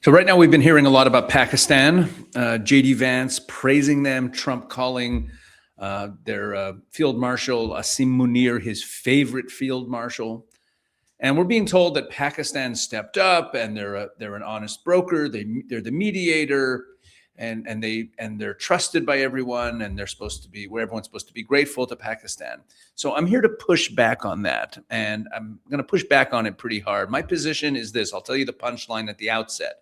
So right now we've been hearing a lot about Pakistan, J.D. Vance praising them, Trump calling their Field Marshal Asim Munir his favorite Field Marshal. And we're being told that Pakistan stepped up and they're an honest broker, they're the mediator, and they're trusted by everyone, and they're supposed to be where everyone's supposed to be grateful to Pakistan. So I'm here to push back on that, and I'm going to push back on it pretty hard. My position is this. I'll tell you the punchline at the outset.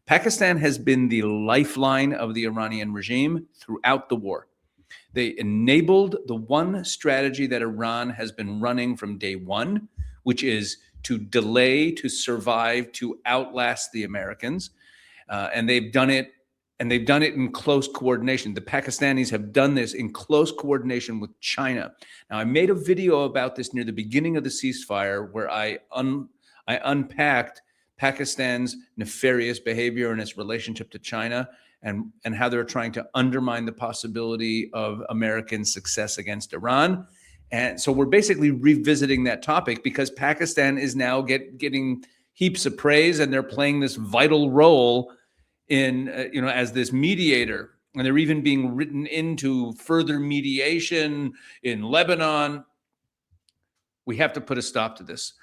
Pakistan has been the lifeline of the Iranian regime throughout the war. They enabled the one strategy that Iran has been running from day one, which is to delay, to survive, to outlast the Americans. And they've done it in close coordination. The Pakistanis have done this in close coordination with China. Now, I made a video about this near the beginning of the ceasefire where I unpacked Pakistan's nefarious behavior and its relationship to China, and how they're trying to undermine the possibility of American success against Iran. And so we're basically revisiting that topic because Pakistan is now getting heaps of praise, and they're playing this vital role in, as this mediator. And they're even being written into further mediation in Lebanon. We have to put a stop to this.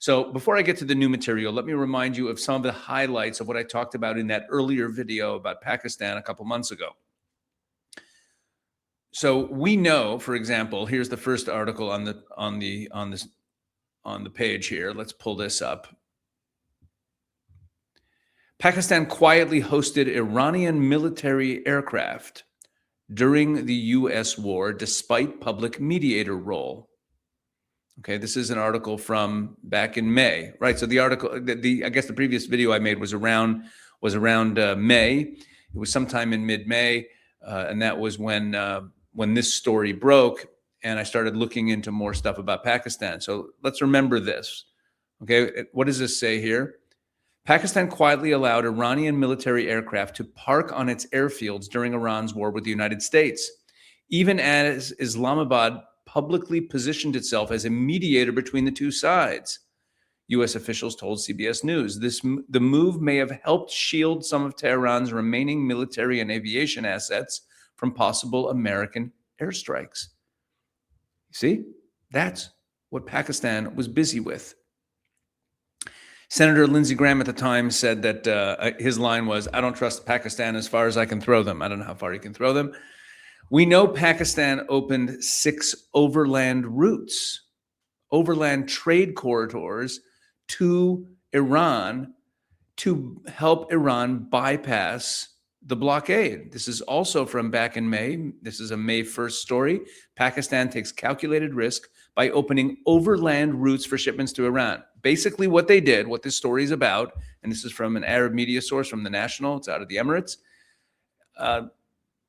So before I get to the new material, let me remind you of some of the highlights of what I talked about in that earlier video about Pakistan a couple months ago. So we know, for example, here's the first article on the page here. Let's pull this up. Pakistan quietly hosted Iranian military aircraft during the U.S. war, despite public mediator role. Okay, this is an article from back in May, right? So the article, I guess the previous video I made was around May. It was sometime in mid-May, and that was when this story broke, and I started looking into more stuff about Pakistan. So let's remember this. Okay, what does this say here? Pakistan quietly allowed Iranian military aircraft to park on its airfields during Iran's war with the United States, even as Islamabad publicly positioned itself as a mediator between the two sides. U.S. officials told CBS News the move may have helped shield some of Tehran's remaining military and aviation assets from possible American airstrikes. You see, that's what Pakistan was busy with. Senator Lindsey Graham at the time said that his line was, "I don't trust Pakistan as far as I can throw them." I don't know how far you can throw them. We know Pakistan opened 6 overland routes, overland trade corridors to Iran to help Iran bypass the blockade. This is also from back in May. This is a May 1st story. Pakistan takes calculated risk by opening overland routes for shipments to Iran. Basically what they did, what this story is about, and this is from an Arab media source from the National, it's out of the Emirates.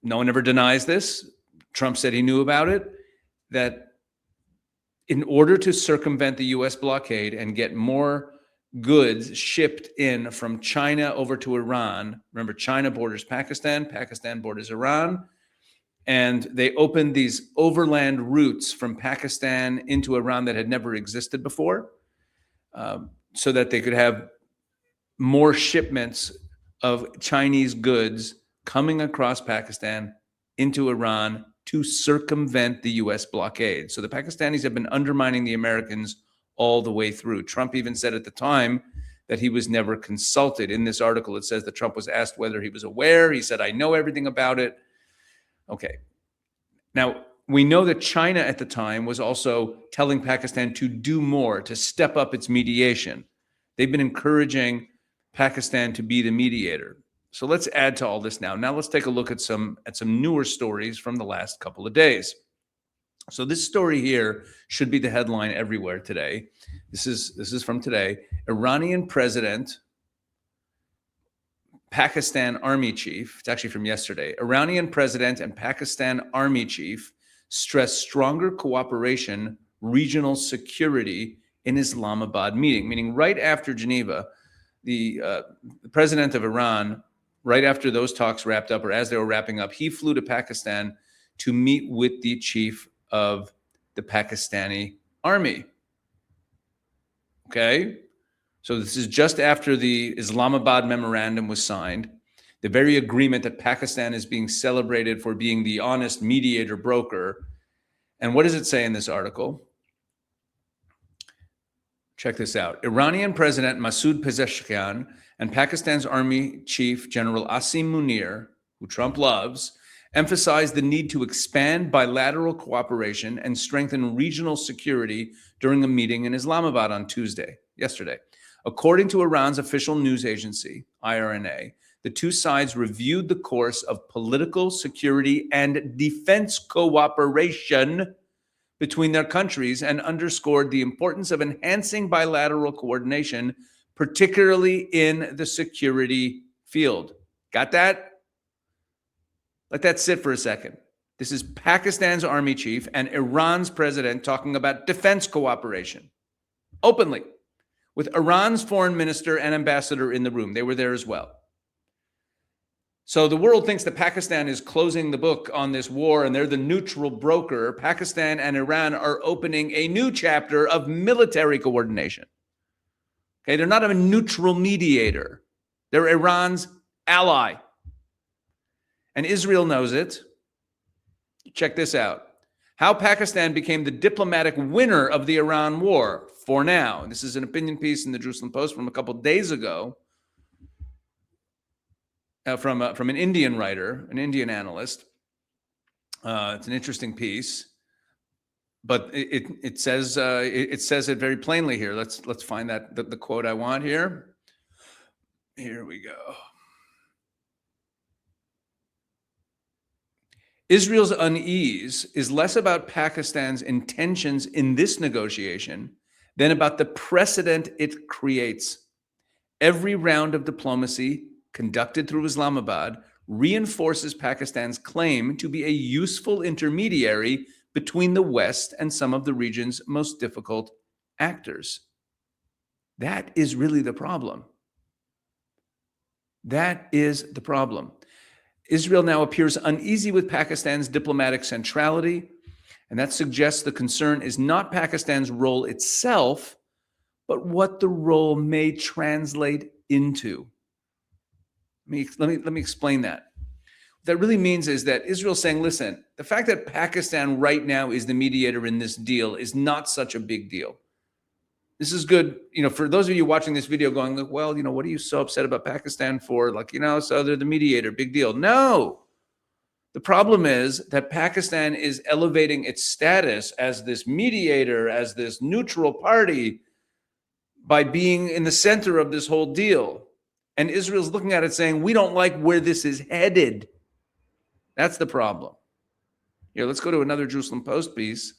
No one ever denies this. Trump said he knew about it, that in order to circumvent the U.S. blockade and get more goods shipped in from China over to Iran, remember China borders Pakistan, Pakistan borders Iran, and they opened these overland routes from Pakistan into Iran that had never existed before, so that they could have more shipments of Chinese goods coming across Pakistan into Iran to circumvent the U.S. blockade. So the Pakistanis have been undermining the Americans all the way through. Trump even said at the time that he was never consulted. In this article, it says that Trump was asked whether he was aware. He said, "I know everything about it." Okay. Now, we know that China at the time was also telling Pakistan to do more, to step up its mediation. They've been encouraging Pakistan to be the mediator. So let's add to all this now. Now let's take a look at some newer stories from the last couple of days. So this story here should be the headline everywhere today. This is from today. Iranian president, Pakistan army chief, it's actually from yesterday. Iranian president and Pakistan army chief stress stronger cooperation, regional security in Islamabad meeting, meaning right after Geneva, the president of Iran, right after those talks wrapped up, or as they were wrapping up, he flew to Pakistan to meet with the chief of the Pakistani army. Okay? So this is just after the Islamabad memorandum was signed, the very agreement that Pakistan is being celebrated for being the honest mediator broker. And what does it say in this article? Check this out. Iranian President Masoud Pezeshkian and Pakistan's Army Chief General Asim Munir, who Trump loves, emphasized the need to expand bilateral cooperation and strengthen regional security during a meeting in Islamabad on yesterday. According to Iran's official news agency, IRNA, the two sides reviewed the course of political, security, and defense cooperation between their countries and underscored the importance of enhancing bilateral coordination, particularly in the security field. Got that? Let that sit for a second. This is Pakistan's army chief and Iran's president talking about defense cooperation openly with Iran's foreign minister and ambassador in the room. They were there as well. So the world thinks that Pakistan is closing the book on this war and they're the neutral broker. Pakistan and Iran are opening a new chapter of military coordination. Okay, they're not a neutral mediator. They're Iran's ally. And Israel knows it. Check this out. How Pakistan became the diplomatic winner of the Iran war for now. This is an opinion piece in the Jerusalem Post from a couple of days ago. From an Indian writer, an Indian analyst. It's an interesting piece, but it says it very plainly here. Let's find the quote I want here. Here we go. Israel's unease is less about Pakistan's intentions in this negotiation than about the precedent it creates. Every round of diplomacy conducted through Islamabad reinforces Pakistan's claim to be a useful intermediary between the West and some of the region's most difficult actors. That is really the problem. That is the problem. Israel now appears uneasy with Pakistan's diplomatic centrality, and that suggests the concern is not Pakistan's role itself, but what the role may translate into. Let me explain that. What that really means is that Israel's saying, listen, the fact that Pakistan right now is the mediator in this deal is not such a big deal. This is good, for those of you watching this video going, well, what are you so upset about Pakistan for? So they're the mediator, big deal. No. The problem is that Pakistan is elevating its status as this mediator, as this neutral party by being in the center of this whole deal. And Israel's looking at it saying, we don't like where this is headed. That's the problem. Here, let's go to another Jerusalem Post piece.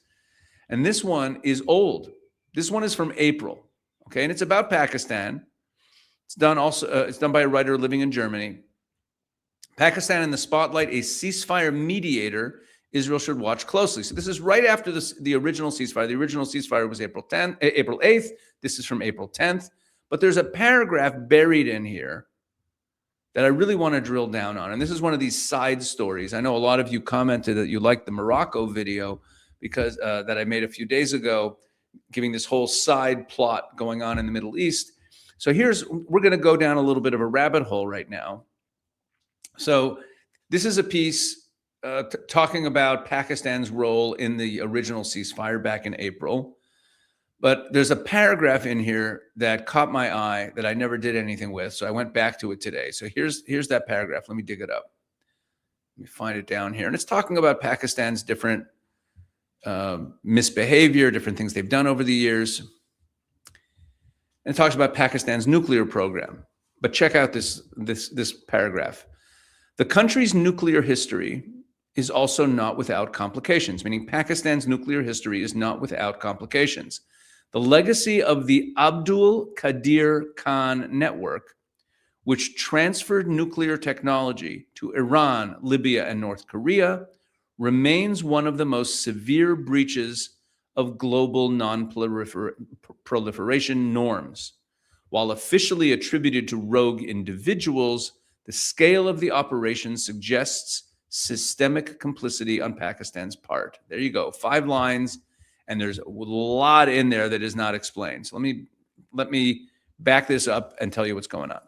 And this one is old. This one is from April. Okay, and it's about Pakistan. It's done by a writer living in Germany. Pakistan in the spotlight, a ceasefire mediator Israel should watch closely. So this is right after the original ceasefire. The original ceasefire was April 8th. This is from April 10th. But there's a paragraph buried in here that I really want to drill down on. And this is one of these side stories. I know a lot of you commented that you liked the Morocco video because that I made a few days ago, giving this whole side plot going on in the Middle East. So we're going to go down a little bit of a rabbit hole right now. So this is a piece talking about Pakistan's role in the original ceasefire back in April. But there's a paragraph in here that caught my eye that I never did anything with. So I went back to it today. So here's that paragraph. Let me dig it up. Let me find it down here. And it's talking about Pakistan's different misbehavior, different things they've done over the years. And it talks about Pakistan's nuclear program. But check out this paragraph. The country's nuclear history is also not without complications, meaning Pakistan's nuclear history is not without complications. The legacy of the Abdul Qadir Khan network, which transferred nuclear technology to Iran, Libya, and North Korea, remains one of the most severe breaches of global non-proliferation norms. While officially attributed to rogue individuals, the scale of the operation suggests systemic complicity on Pakistan's part. There you go, 5 lines, and there's a lot in there that is not explained. So let me back this up and tell you what's going on.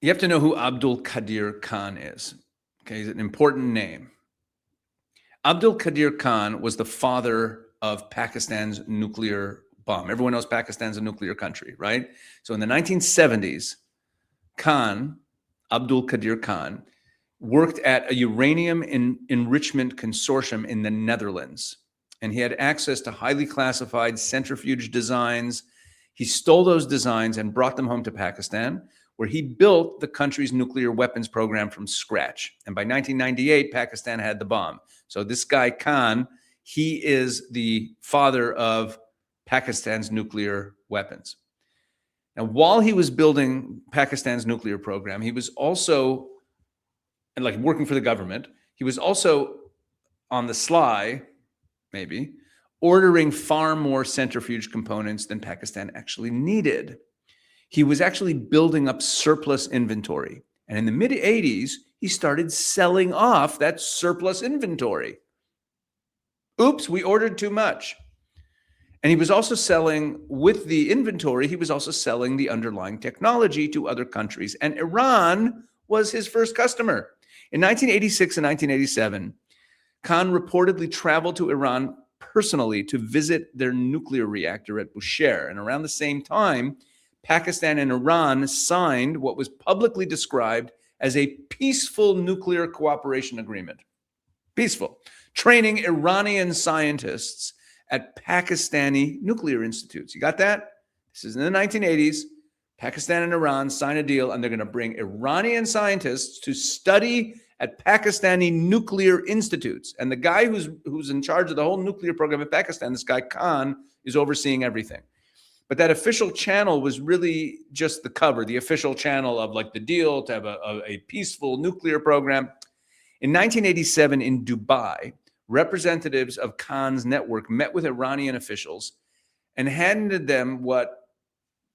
You have to know who Abdul Qadir Khan is. Okay, he's an important name. Abdul Qadir Khan was the father of Pakistan's nuclear bomb. Everyone knows Pakistan's a nuclear country, right? So in the 1970s, Abdul Qadir Khan, worked at a uranium enrichment consortium in the Netherlands. And he had access to highly classified centrifuge designs. He stole those designs and brought them home to Pakistan, where he built the country's nuclear weapons program from scratch. And by 1998, Pakistan had the bomb. So this guy, Khan, he is the father of Pakistan's nuclear weapons. Now, while he was building Pakistan's nuclear program, he was also, and like working for the government, he was also on the sly, maybe, ordering far more centrifuge components than Pakistan actually needed. He was actually building up surplus inventory. And in the mid-'80s, he started selling off that surplus inventory. Oops, we ordered too much. And he was also selling, with the inventory, he was also selling the underlying technology to other countries. And Iran was his first customer. In 1986 and 1987, Khan reportedly traveled to Iran personally to visit their nuclear reactor at Bushehr. And around the same time, Pakistan and Iran signed what was publicly described as a peaceful nuclear cooperation agreement. Peaceful. Training Iranian scientists at Pakistani nuclear institutes. You got that? This is in the 1980s. Pakistan and Iran sign a deal, and they're going to bring Iranian scientists to study at Pakistani nuclear institutes. And the guy who's in charge of the whole nuclear program in Pakistan, this guy Khan, is overseeing everything. But that official channel was really just the cover, the official channel of like the deal to have a peaceful nuclear program. In 1987 in Dubai, representatives of Khan's network met with Iranian officials and handed them what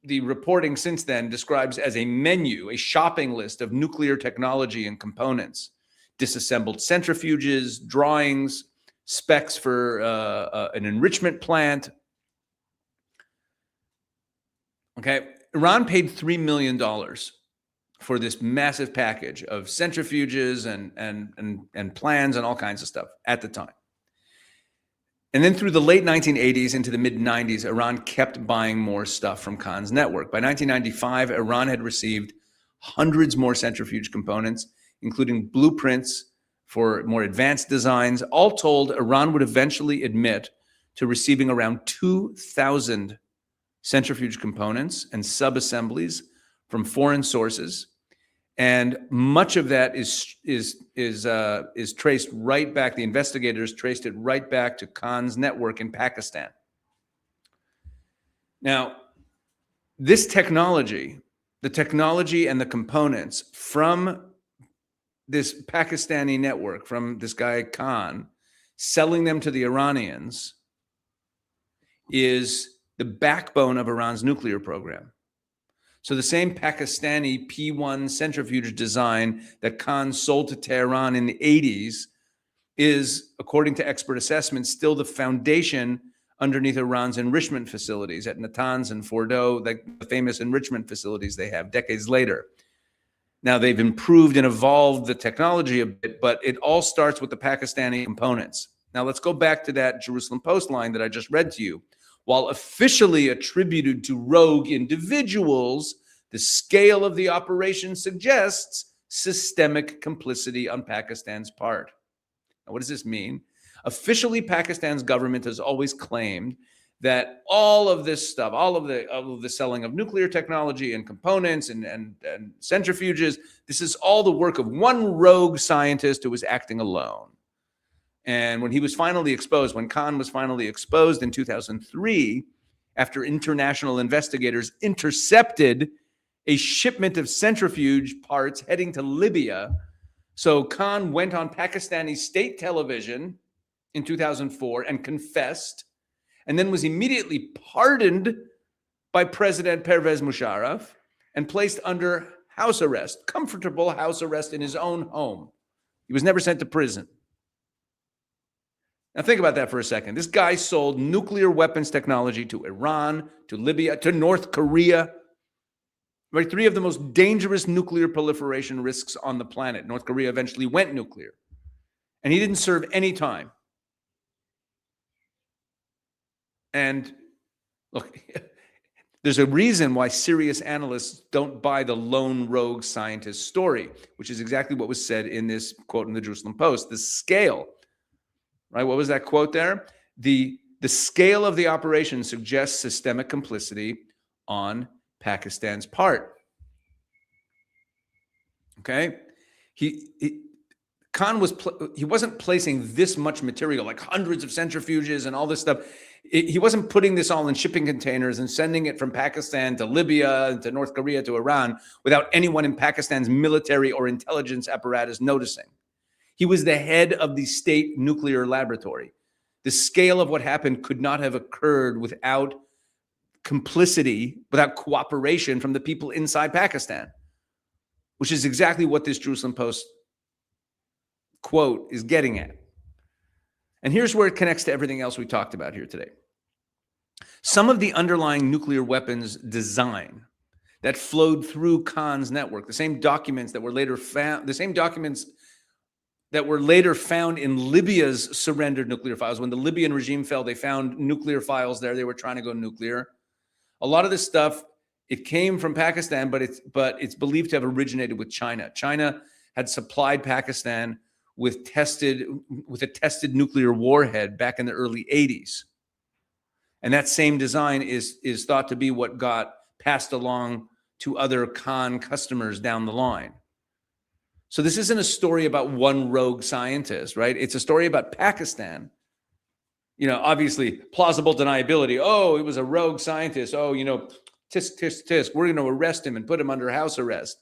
the reporting since then describes as a menu, a shopping list of nuclear technology and components, disassembled centrifuges, drawings, specs for an enrichment plant. Okay, Iran paid $3 million for this massive package of centrifuges and plans and all kinds of stuff at the time. And then through the late 1980s into the mid-90s, Iran kept buying more stuff from Khan's network. By 1995, Iran had received hundreds more centrifuge components, including blueprints for more advanced designs. All told, Iran would eventually admit to receiving around 2,000 centrifuge components and sub-assemblies from foreign sources, and much of that is traced right back. The investigators traced it right back to Khan's network in Pakistan. Now, this technology, the technology and the components from this Pakistani network, from this guy Khan, selling them to the Iranians, is the backbone of Iran's nuclear program. So the same Pakistani P1 centrifuge design that Khan sold to Tehran in the 80s is, according to expert assessments, still the foundation underneath Iran's enrichment facilities at Natanz and Fordow, the famous enrichment facilities they have decades later. Now, they've improved and evolved the technology a bit, but it all starts with the Pakistani components. Now, let's go back to that Jerusalem Post line that I just read to you. While officially attributed to rogue individuals, the scale of the operation suggests systemic complicity on Pakistan's part. Now, what does this mean? Officially, Pakistan's government has always claimed that all of this stuff, all of the selling of nuclear technology and components and centrifuges, this is all the work of one rogue scientist who was acting alone. And when he was finally exposed, when Khan was finally exposed in 2003, after international investigators intercepted a shipment of centrifuge parts heading to Libya, so Khan went on Pakistani state television in 2004 and confessed, and then was immediately pardoned by President Pervez Musharraf and placed under house arrest, comfortable house arrest in his own home. He was never sent to prison. Now think about that for a second. This guy sold nuclear weapons technology to Iran, to Libya, to North Korea. Right? 3 of the most dangerous nuclear proliferation risks on the planet. North Korea eventually went nuclear. And he didn't serve any time. And look, there's a reason why serious analysts don't buy the lone rogue scientist story, which is exactly what was said in this quote in the Jerusalem Post. The scale, right? What was that quote there? The scale of the operation suggests systemic complicity on Pakistan's part. Okay? Khan he wasn't placing this much material, like hundreds of centrifuges and all this stuff. He wasn't putting this all in shipping containers and sending it from Pakistan to Libya, to North Korea, to Iran without anyone in Pakistan's military or intelligence apparatus noticing. He was the head of the state nuclear laboratory. The scale of what happened could not have occurred without complicity, without cooperation from the people inside Pakistan, which is exactly what this Jerusalem Post quote is getting at. And here's where it connects to everything else we talked about here today. Some of the underlying nuclear weapons design that flowed through Khan's network, the same documents that were later found, in Libya's surrendered nuclear files. When the Libyan regime fell, they found nuclear files there. They were trying to go nuclear. A lot of this stuff, it came from Pakistan, but it's believed to have originated with China. China had supplied Pakistan with a tested nuclear warhead back in the early 80s. And that same design is thought to be what got passed along to other Khan customers down the line. So this isn't a story about one rogue scientist, right? It's a story about Pakistan. Obviously plausible deniability. Oh, it was a rogue scientist. Oh, tisk, tisk, tisk. We're going to arrest him and put him under house arrest.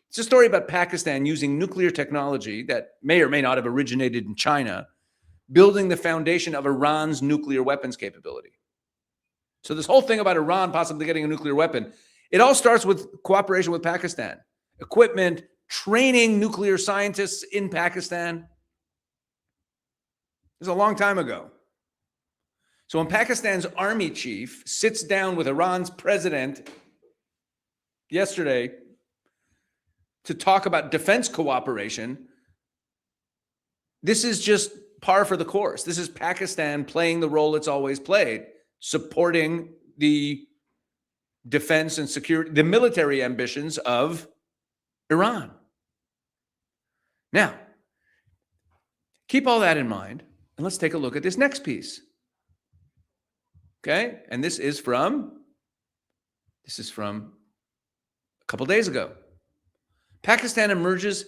It's a story about Pakistan using nuclear technology that may or may not have originated in China, building the foundation of Iran's nuclear weapons capability. So this whole thing about Iran possibly getting a nuclear weapon, it all starts with cooperation with Pakistan. Equipment, training nuclear scientists in Pakistan. It was a long time ago. So when Pakistan's army chief sits down with Iran's president yesterday to talk about defense cooperation, this is just par for the course. This is Pakistan playing the role it's always played, supporting the defense and security, the military ambitions of Iran. Now, keep all that in mind, and let's take a look at this next piece. Okay? And this is from a couple days ago. Pakistan emerges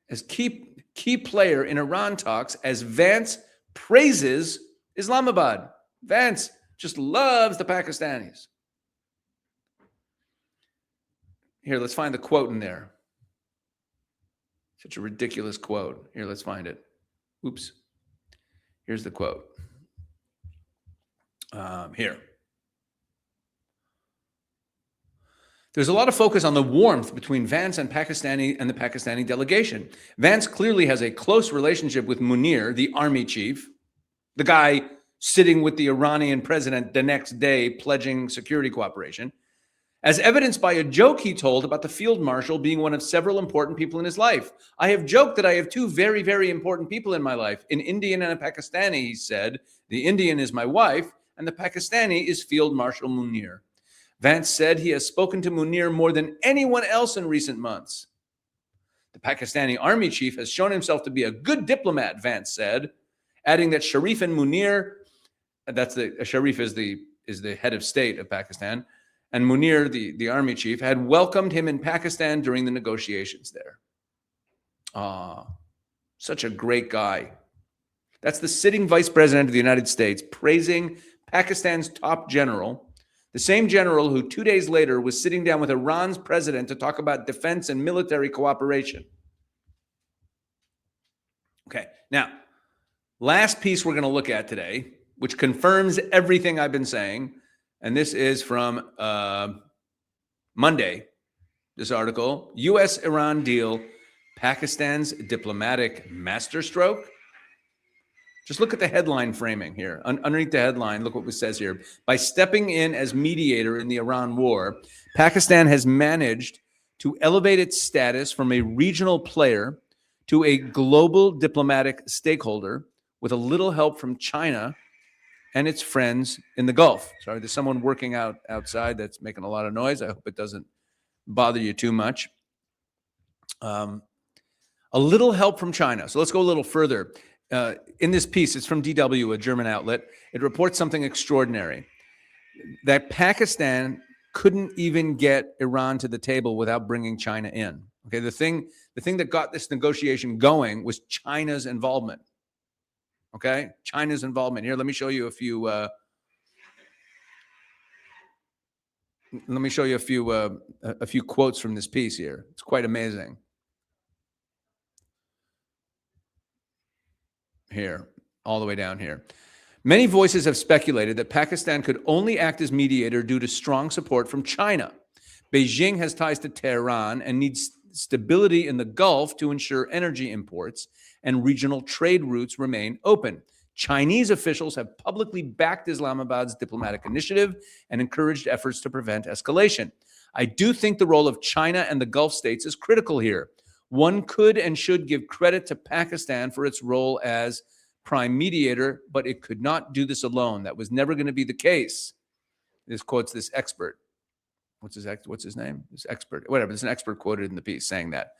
as key player in Iran talks as Vance praises Islamabad. Vance just loves the Pakistanis. Here, let's find the quote in there. Such a ridiculous quote. Here, let's find it. Oops. Here's the quote. Here. There's a lot of focus on the warmth between Vance and the Pakistani delegation. Vance clearly has a close relationship with Munir, the army chief, the guy sitting with the Iranian president the next day pledging security cooperation, as evidenced by a joke he told about the field marshal being one of several important people in his life. I have joked that I have 2 very, very important people in my life, an Indian and a Pakistani, he said. The Indian is my wife, and the Pakistani is Field Marshal Munir. Vance said he has spoken to Munir more than anyone else in recent months. The Pakistani army chief has shown himself to be a good diplomat, Vance said, adding that Sharif and Munir, Sharif is the head of state of Pakistan, and Munir, the army chief, had welcomed him in Pakistan during the negotiations there. Such a great guy. That's the sitting vice president of the United States praising Pakistan's top general, the same general who 2 days later was sitting down with Iran's president to talk about defense and military cooperation. Okay, now, last piece we're going to look at today, which confirms everything I've been saying, and this is from Monday, this article, U.S.-Iran deal, Pakistan's diplomatic masterstroke. Just look at the headline framing here. Underneath the headline, look what it says here. By stepping in as mediator in the Iran war, Pakistan has managed to elevate its status from a regional player to a global diplomatic stakeholder with a little help from China and its friends in the Gulf. Sorry, there's someone working outside that's making a lot of noise. I hope it doesn't bother you too much. A little help from China. So let's go a little further. In this piece, it's from DW, a German outlet. It reports something extraordinary, that Pakistan couldn't even get Iran to the table without bringing China in. Okay, the thing that got this negotiation going was China's involvement. Okay, China's involvement. Here, let me show you a few. Let me show you a few quotes from this piece here. It's quite amazing. Here, all the way down here. Many voices have speculated that Pakistan could only act as mediator due to strong support from China. Beijing has ties to Tehran and needs stability in the Gulf to ensure energy imports and regional trade routes remain open. Chinese officials have publicly backed Islamabad's diplomatic initiative and encouraged efforts to prevent escalation. I do think the role of China and the Gulf states is critical here. One could and should give credit to Pakistan for its role as prime mediator, but it could not do this alone. That was never going to be the case. This quotes this expert. What's his name? This expert, whatever. There's an expert quoted in the piece saying that.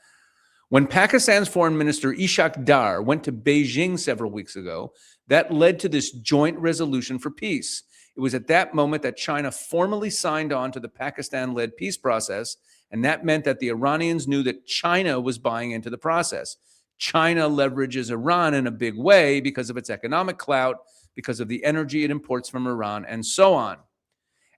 When Pakistan's foreign minister Ishaq Dar went to Beijing several weeks ago, that led to this joint resolution for peace. It was at that moment that China formally signed on to the Pakistan-led peace process, and that meant that the Iranians knew that China was buying into the process. China leverages Iran in a big way because of its economic clout, because of the energy it imports from Iran, and so on.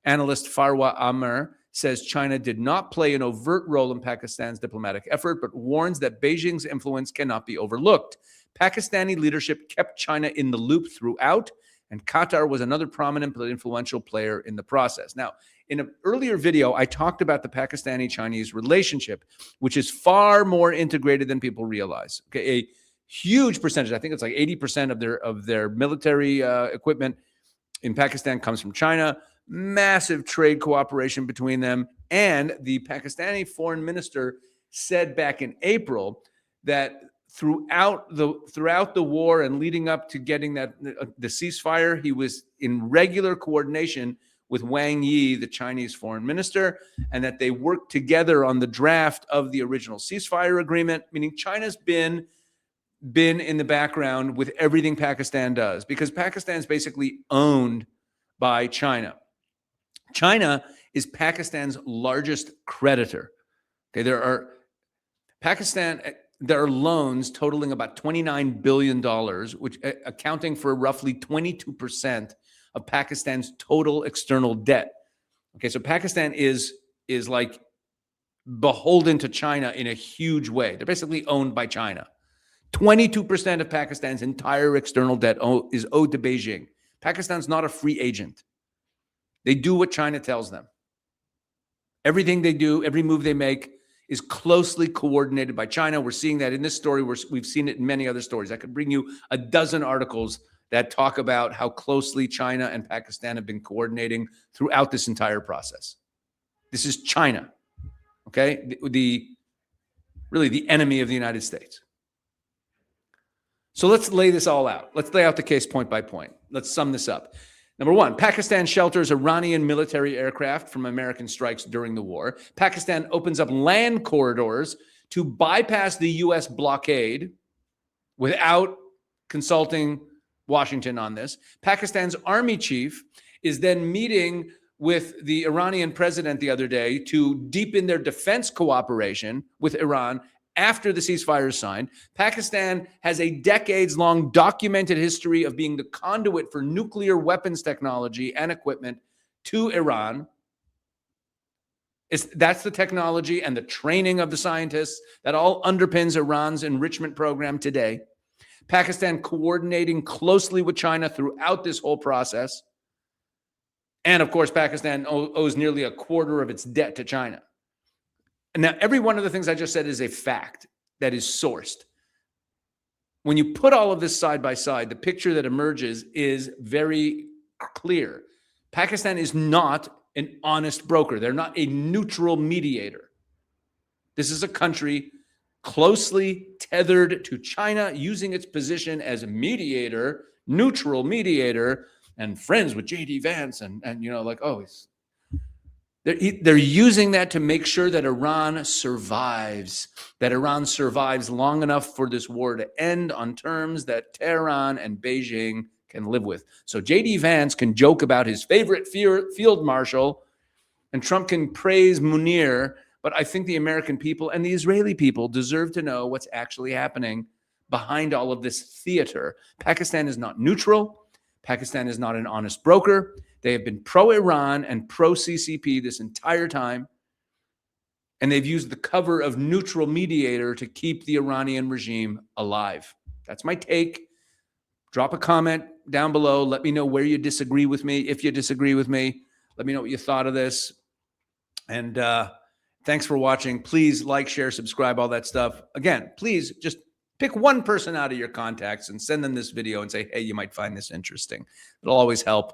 Analyst Farwa Amer says China did not play an overt role in Pakistan's diplomatic effort, but warns that Beijing's influence cannot be overlooked. Pakistani leadership kept China in the loop throughout, and Qatar was another prominent but influential player in the process. Now, in an earlier video, I talked about the Pakistani-Chinese relationship, which is far more integrated than people realize. Okay, a huge percentage, I think it's like 80% of their military equipment in Pakistan comes from China. Massive trade cooperation between them. And the Pakistani foreign minister said back in April that throughout the war and leading up to getting the ceasefire, he was in regular coordination with Wang Yi, the Chinese foreign minister, and that they worked together on the draft of the original ceasefire agreement, meaning China's been in the background with everything Pakistan does, because Pakistan is basically owned by China. China is Pakistan's largest creditor. Okay, there are loans totaling about $29 billion, which accounting for roughly 22% of Pakistan's total external debt. Okay, so Pakistan is like beholden to China in a huge way. They're basically owned by China. 22% of Pakistan's entire external debt is owed to Beijing. Pakistan's not a free agent. They do what China tells them. Everything they do, every move they make is closely coordinated by China. We're seeing that in this story. We've seen it in many other stories. I could bring you a dozen articles that talk about how closely China and Pakistan have been coordinating throughout this entire process. This is China, okay? Really the enemy of the United States. So let's lay this all out. Let's lay out the case point by point. Let's sum this up. Number one, Pakistan shelters Iranian military aircraft from American strikes during the war. Pakistan opens up land corridors to bypass the U.S. blockade without consulting Washington on this. Pakistan's army chief is then meeting with the Iranian president the other day to deepen their defense cooperation with Iran after the ceasefire is signed. Pakistan has a decades-long documented history of being the conduit for nuclear weapons technology and equipment to Iran. That's the technology and the training of the scientists that all underpins Iran's enrichment program today. Pakistan coordinating closely with China throughout this whole process. And of course, Pakistan owes nearly a quarter of its debt to China. And now, every one of the things I just said is a fact that is sourced. when you put all of this side by side, the picture that emerges is very clear. Pakistan is not an honest broker. They're not a neutral mediator. This is a country closely tethered to China, using its position as a mediator, neutral mediator, and friends with J.D. Vance, and like, oh, they're using that to make sure that Iran survives long enough for this war to end on terms that Tehran and Beijing can live with. So J.D. Vance can joke about his favorite field marshal, and Trump can praise Munir, but I think the American people and the Israeli people deserve to know what's actually happening behind all of this theater. Pakistan is not neutral. Pakistan is not an honest broker. They have been pro-Iran and pro-CCP this entire time, and they've used the cover of neutral mediator to keep the Iranian regime alive. That's my take. Drop a comment down below. Let me know where you disagree with me. If you disagree with me, let me know what you thought of this. And thanks for watching. Please like, share, subscribe, all that stuff. Again, please just pick one person out of your contacts and send them this video and say, hey, you might find this interesting. It'll always help.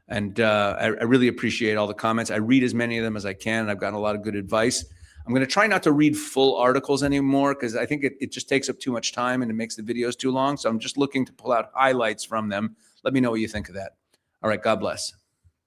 And I really appreciate all the comments. I read as many of them as I can. I've gotten a lot of good advice. I'm going to try not to read full articles anymore because I think it just takes up too much time and it makes the videos too long. So I'm just looking to pull out highlights from them. Let me know what you think of that. All right. God bless.